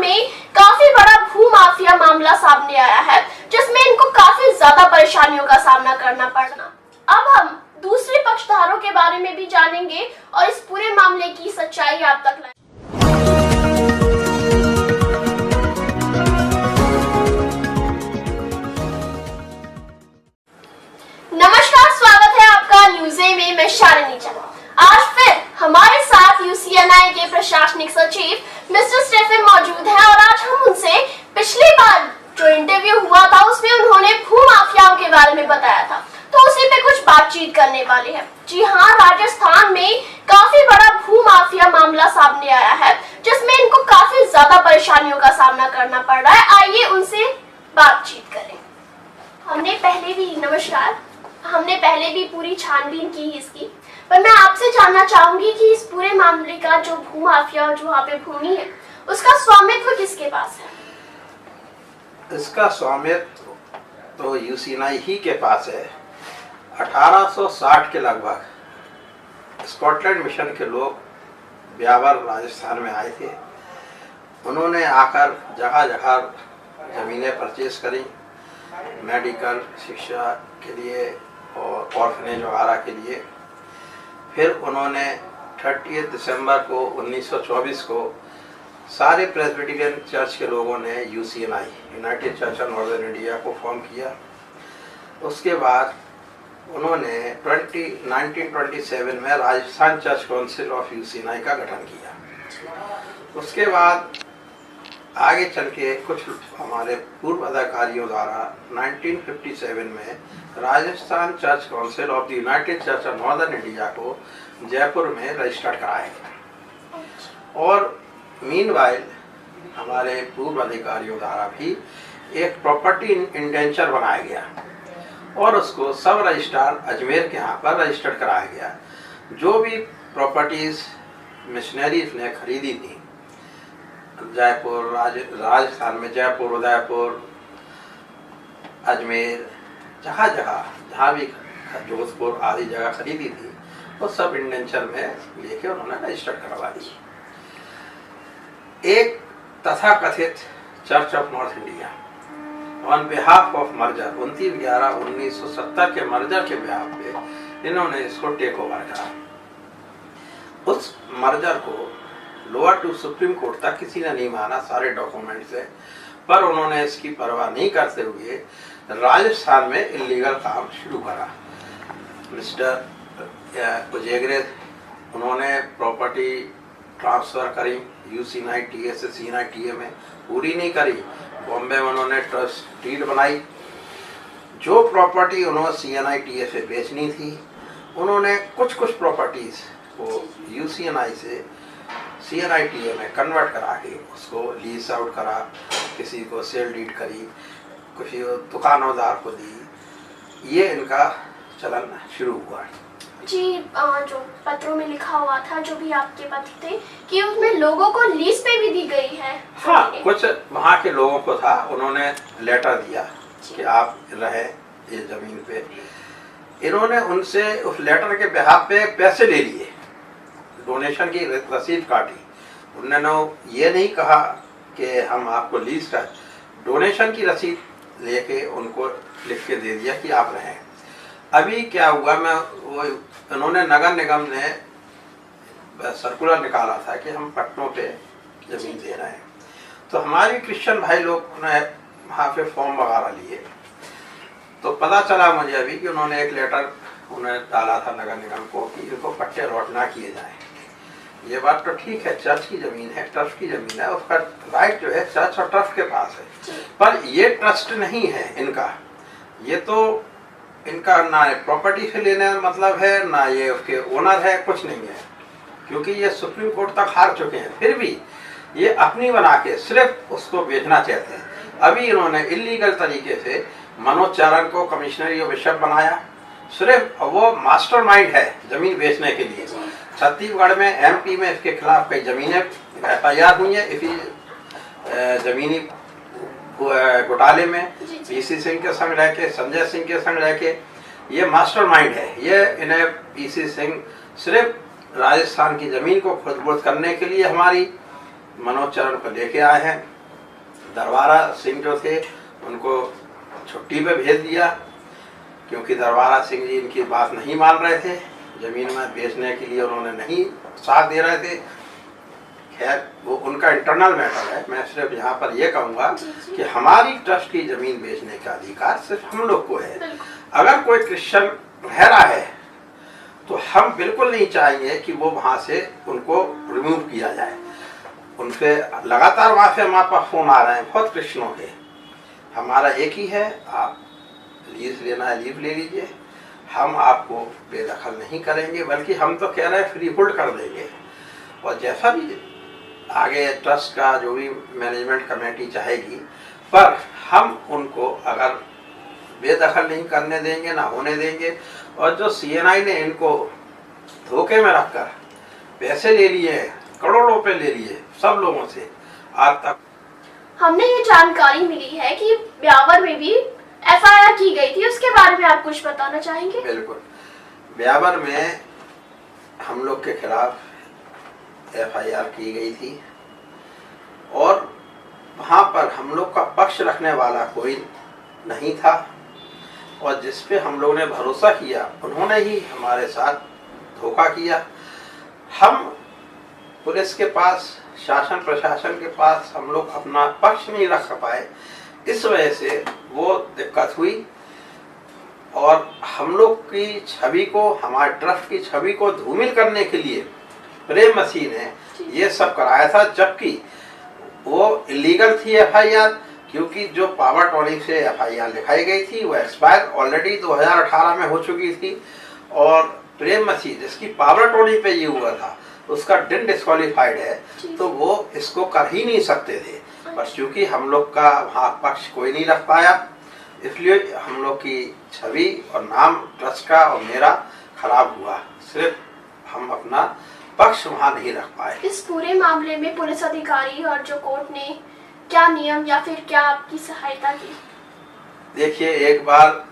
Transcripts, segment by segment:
में काफी बड़ा भू माफिया मामला सामने आया है, जिसमें इनको काफी ज्यादा परेशानियों का सामना करना पड़ा। अब हम दूसरे पक्षधारों के बारे में भी जानेंगे और इस पूरे मामले की सच्चाई आप तक लाएंगे। नमस्कार, स्वागत है आपका न्यूज़े में। मैं शालिनी चंद। आज फिर हमारे साथ यूसीएनआई के प्रशासनिक सचिव मिस्टर स्टेफन मौजूद हैं और आज हम उनसे पिछली बार जो इंटरव्यू हुआ था उसमें उन्होंने भू माफियाओं के बारे में बताया था, तो उसी पे कुछ बातचीत करने वाले हैं। जी हाँ, राजस्थान में काफी बड़ा भू माफिया मामला सामने आया है, जिसमें इनको काफी ज्यादा परेशानियों का सामना करना पड़ रहा है। आइए उनसे बातचीत करें। हमने पहले भी पूरी छानबीन की इसकी, पर मैं आपसे जानना चाहूंगी कि इस पूरे मामले का जो भू माफिया जो वहाँ पे भूमि है उसका स्वामित्व किसके पास है? इसका स्वामित्व तो यूसीएनआई ही के पास है। 1860 के लगभग स्कॉटलैंड मिशन के लोग ब्यावर राजस्थान में आए थे। उन्होंने आकर जगह जगह जमीनें परचेज करी, मेडिकल शिक्षा के लिए और ऑर्फनेज वगैरह के लिए। फिर उन्होंने 30 दिसंबर को 1924 को सारे प्रेस्बिटेरियन चर्च के लोगों ने UCNI United Church of Northern India को फॉर्म किया। उसके बाद उन्होंने 1927 में Rajasthan church council of UCNI का गठन किया। उसके बाद आगे चल के कुछ हमारे पूर्व अधिकारियों द्वारा 1957 में Rajasthan church council of the United Church of Northern India को जयपुर में रजिस्टर्ड कराया गया। और मीनवाइल हमारे पूर्व अधिकारियों द्वारा भी एक प्रॉपर्टी इंडेंचर बनाया गया और उसको सब रजिस्ट्रार अजमेर के यहाँ पर रजिस्टर्ड कराया गया। जो भी प्रॉपर्टीज मिशनरीज ने खरीदी थी जयपुर राजस्थान में, जयपुर, उदयपुर, अजमेर, जहाँ भी जोधपुर आदि जगह खरीदी थी वो सब इंडेंचर में लेके उन्होंने रजिस्टर करवा दी। एक तथाकथित church of north India on behalf of merger 29/11/1970 के मर्जर के बिहाफ पे इन्होंने इसको टेक ओवर करा। उस मर्जर को लोअर टू सुप्रीम कोर्ट तक किसी ने नहीं माना सारे डॉक्यूमेंट से, पर उन्होंने इसकी परवाह नहीं करते हुए राजस्थान में इलीगल काम शुरू करा। मिस्टर उजेगरे उन्होंने प्रॉपर्टी ट्रांसफर करी यूसीएनआई टीए से सीएनआई टीए में, पूरी नहीं करी। बॉम्बे में उन्होंने ट्रस्ट डीड बनाई। जो प्रॉपर्टी उन्होंने सीएनआई टीए से बेचनी थी उन्होंने कुछ प्रॉपर्टीज को यूसीएनआई से सीएनआई टीए में कन्वर्ट करा के उसको लीज आउट करा, किसी को सेल डीड करी, कुछ दुकानदार को दी। ये इनका चलन शुरू हुआ। जी, जो पत्रों में लिखा हुआ था, जो भी आपके पत्र थे, कि उसमें लोगों को लीज पे भी दी गई है। हाँ, कुछ वहाँ के लोगों को था, उन्होंने लेटर दिया कि आप रहे ये जमीन पे। इन्होंने उनसे उस लेटर के बिहाफ पे पैसे ले लिए, डोनेशन की रसीद काटी। उन्होंने ये नहीं कहा कि हम आपको लीज का, डोनेशन की रसीद लेके उनको लिख के दे दिया कि आप रहें। अभी क्या हुआ, उन्होंने नगर निगम ने सर्कुलर निकाला था कि हम पट्टों पे जमीन दे रहे हैं, तो हमारे क्रिश्चियन भाई लोग ने वहाँ पे फॉर्म वगैरह लिए। तो पता चला मुझे अभी कि उन्होंने एक लेटर उन्हें डाला था नगर निगम को कि इनको पट्टे अलॉट ना किए जाएं। ये बात तो ठीक है, चर्च की जमीन है, ट्रस्ट की जमीन है, उसका राइट जो है चर्च और ट्रस्ट के पास है, पर ये ट्रस्ट नहीं है इनका। ये तो इनका ना प्रॉपर्टी से लेने का मतलब है, ना ये उसके ओनर है, कुछ नहीं है, क्योंकि ये सुप्रीम कोर्ट तक हार चुके हैं। फिर भी ये अपनी बना के सिर्फ उसको बेचना चाहते हैं। अभी इन्होंने इलीगल तरीके से मनोज चारण को कमिश्नरी ऑफ बिशप बनाया, सिर्फ वो मास्टरमाइंड है जमीन बेचने के लिए। छत्तीसगढ़ में, एमपी में इसके खिलाफ कई जमीनें FIR हुई है इसी जमीनी घोटाले में। पीसी सिंह के संग रह के, संजय सिंह के संग रह के, ये मास्टरमाइंड है। ये इन्हें पीसी सिंह सिर्फ राजस्थान की जमीन को खुदबुर्द करने के लिए हमारी मनोज चारण को लेके आए हैं। दरबारा सिंह जो थे उनको छुट्टी पे भेज दिया, क्योंकि दरबारा सिंह जी इनकी बात नहीं मान रहे थे, जमीन में बेचने के लिए उन्होंने नहीं साथ दे रहे थे। खैर वो उनका इंटरनल मैटर है। मैं सिर्फ यहाँ पर ये कहूँगा कि हमारी ट्रस्ट की जमीन बेचने का अधिकार सिर्फ हम लोग को है। अगर कोई क्रिश्चियन रह रहा है तो हम बिल्कुल नहीं चाहेंगे कि वो वहाँ से उनको रिमूव किया जाए। उनसे लगातार वहाँ से हमारे पास फोन आ रहे हैं बहुत क्रिश्चियनों के। हमारा एक ही है, आप लीज लेना है लीव ले लीजिए, हम आपको बेदखल नहीं करेंगे, बल्कि हम तो कह रहे हैं फ्री होल्ड कर देंगे। और जैसा भी आगे ट्रस्ट का जो भी मैनेजमेंट कमेटी चाहेगी, पर हम उनको अगर बेदखल नहीं करने देंगे, ना होने देंगे। और जो CNI ने इनको धोखे में रखकर पैसे ले लिए, करोड़ों रुपए ले लिए सब लोगों से आज तक। हमने ये जानकारी मिली है कि ब्यावर में भी FIR की गई थी, उसके बारे में आप कुछ बताना चाहेंगे? बिल्कुल, ब्यावर में हम लोग के खिलाफ FIR की गई थी और वहाँ पर हम लोग का पक्ष रखने वाला कोई नहीं था, और जिस पे हम लोग ने भरोसा किया उन्होंने ही हमारे साथ धोखा किया। हम पुलिस के पास, शासन प्रशासन के पास हम लोग अपना पक्ष नहीं रख पाए, इस वजह से वो दिक्कत हुई। और हम लोग की छवि को, हमारे ट्रस्ट की छवि को धूमिल करने के लिए प्रेम मसीह ने ये सब कराया था, जबकि वो इलीगल थी FIR, क्योंकि जो पावर टॉनिंग से FIR लिखाई गई थी वो एक्सपायर ऑलरेडी 2018 में हो चुकी थी। और प्रेम मसीह जिसकी पावर टॉनिंग पे ये हुआ था उसका डिसक्वालीफाइड है, तो वो इसको कर ही नहीं सकते थे। पर चूंकि हम लोग का वहाँ पक्ष कोई नहीं रख पाया, इसलिए हम लोग की छवि और नाम ट्रस्ट का और मेरा खराब हुआ। सिर्फ हम अपना पक्ष वहाँ नहीं रख पाए। इस पूरे मामले में पुलिस अधिकारी और जो कोर्ट ने क्या नियम या फिर क्या आपकी सहायता की? देखिए, एक बार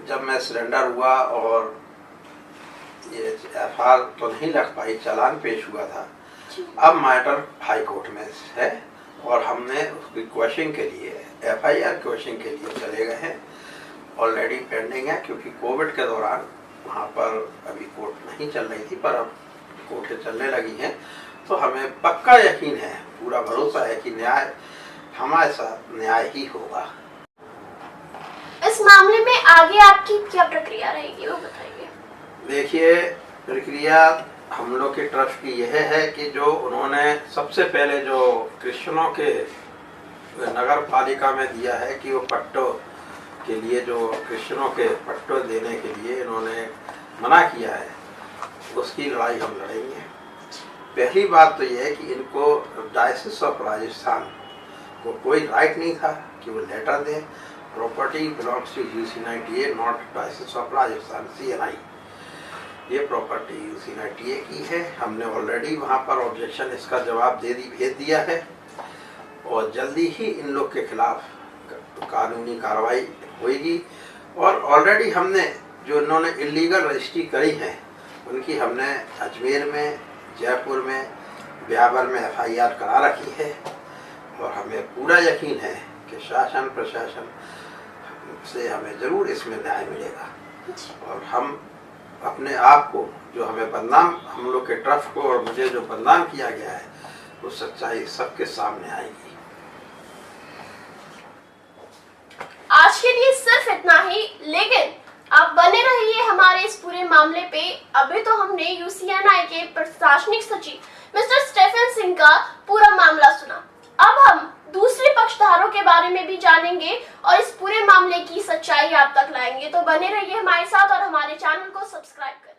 जब मैं सरेंडर हुआ और ये FIR तो नहीं लग पाई, चालान पेश हुआ था, अब मैटर हाई कोर्ट में है और हमने उसकी क्वेश्चन के लिए, FIR क्वेश्चन के लिए चले गए हैं। ऑलरेडी पेंडिंग है, क्योंकि कोविड के दौरान वहाँ पर अभी कोर्ट नहीं चल रही थी, पर अब कोर्टें चलने लगी हैं। तो हमें पक्का यकीन है, पूरा भरोसा है कि न्याय हमारे साथ न्याय ही होगा। इस मामले में आगे आपकी क्या प्रक्रिया रहेगी वो बताइए? देखिए, प्रक्रिया हम लोग के ट्रस्ट की यह है कि जो उन्होंने सबसे पहले जो क्रिश्चियनों के नगर पालिका में दिया है कि वो पट्टों के लिए, जो क्रिश्चियनों के पट्टों देने के लिए इन्होंने मना किया है, उसकी लड़ाई हम लड़ेंगे। पहली बात तो यह है कि इनको डायसिस ऑफ राजस्थान को कोई राइट नहीं था कि वो लेटर दें। Property belongs to UC98, not diocese of Rajasthan CNI। ये प्रॉपर्टी UC98 की है। हमने ऑलरेडी वहाँ पर ऑब्जेक्शन, इसका जवाब भेज दिया है और जल्दी ही इन लोग के खिलाफ कानूनी कार्रवाई होगी। और ऑलरेडी हमने जो इन्होंने इलीगल रजिस्ट्री करी है उनकी हमने अजमेर में, जयपुर में, ब्यावर में FIR करा रखी है। और हमें पूरा यकीन है कि शासन प्रशासन से हमें जरूर इसमें न्याय मिलेगा। और हम अपने आप को, जो हमें बदनाम, हम लोग के ट्रस्ट को और मुझे जो बदनाम किया गया है, वो सच्चाई सबके सामने आएगी। आज के लिए सिर्फ इतना ही, लेकिन आप बने रहिए हमारे इस पूरे मामले पे। अभी तो हमने UCNI के प्रशासनिक सचिव मिस्टर स्टेफन सिंह का पूरा मामला सुना, अब हम दूसरे पक्षधारों के बारे में भी जानेंगे और इस पूरे मामले की सच्चाई आप तक लाएंगे। तो बने रहिए हमारे साथ और हमारे चैनल को सब्सक्राइब करें।